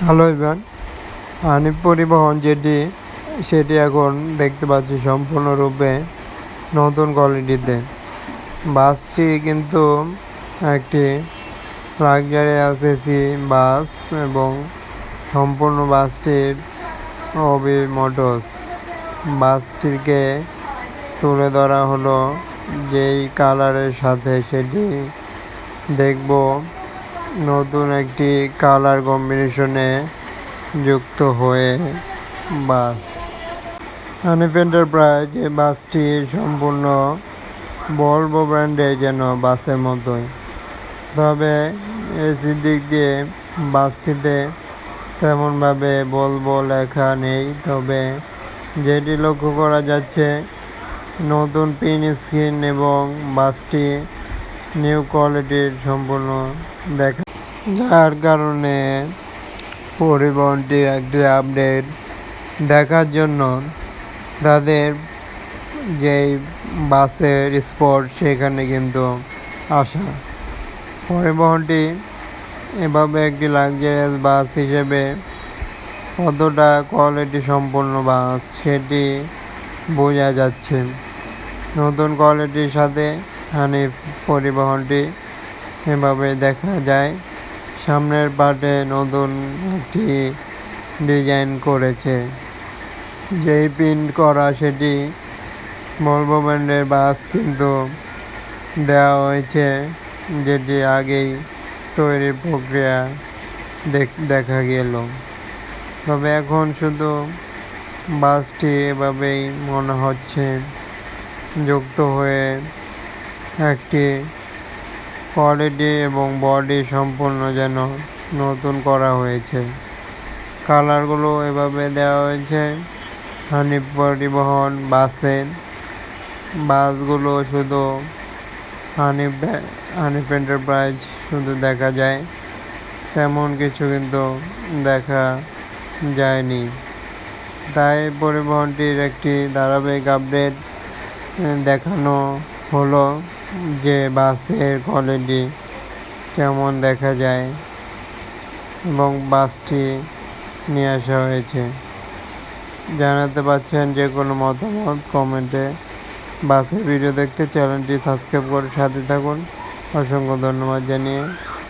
Hello everyone, Hanif পরিবহন সেটি এখন দেখতে পাচ্ছি সম্পূর্ণরূপে নতুন কোয়ালিটিতে। বাসটি কিন্তু একটি লাক্সারিয়াস এসি বাস এবং সম্পূর্ণ বাসটির অবি মোটরস। বাসটিকে তুলে ধরা হলো যেই কালারের সাথে, সেটি দেখব নতুন একটি কালার কম্বিনেশনে যুক্ত হয়ে বাস। হানিফ এন্টারপ্রাইজ এই বাসটি সম্পূর্ণ ভলভো ব্র্যান্ডের, যেন বাসের মতোই, তবে এসির দিক দিয়ে বাসটিতে তেমনভাবে ভলভো লেখা নেই। তবে যেটি লক্ষ্য করা যাচ্ছে, নতুন পিন স্ক্রিন এবং বাসটি নিউ কোয়ালিটির সম্পূর্ণ দেখা, যার কারণে পরিবহনটির একটি আপডেট দেখার জন্য তাদের যেই বাসের স্পট সেখানে কিন্তু আসা। পরিবহনটি এভাবে একটি লাক্সারিয়াস বাস হিসেবে কতটা কোয়ালিটি সম্পন্ন বাস সেটি বোঝা যাচ্ছে। নতুন কোয়ালিটির সাথে হানিফ পরিবহনটি এভাবে দেখা যায়। সামনের পার্টে নতুন একটি ডিজাইন করেছে, যেই প্রিন্ট করা সেটি ভলভো ব্র্যান্ডের বাস কিন্তু দেওয়া হয়েছে, যেটি আগেই তৈরির প্রক্রিয়া দেখা গেল। তবে এখন শুধু বাসটি এভাবেই মনে হচ্ছে যুক্ত হয়ে একটি কোয়ালিটি এবং বডি সম্পূর্ণ যেন নতুন করা হয়েছে। কালারগুলো এভাবে দেওয়া হয়েছে। হানিফ পরিবহন বাসগুলো শুধু হানিফ এন্টারপ্রাইজ শুধু দেখা যায়, তেমন কিছু কিন্তু দেখা যায়নি। তাই পরিবহনটির একটি ধারাবাহিক আপডেট দেখানো হলো যে বাসের কোয়ালিটি কেমন দেখা যায়, এবং বাসটি নিয়ে আসা হয়েছে। জানাতে পারছেন যে কোনো মতামত কমেন্টে। বাসের ভিডিও দেখতে চ্যানেলটি সাবস্ক্রাইব করে সাথে থাকুন। অসংখ্য ধন্যবাদ জানিয়ে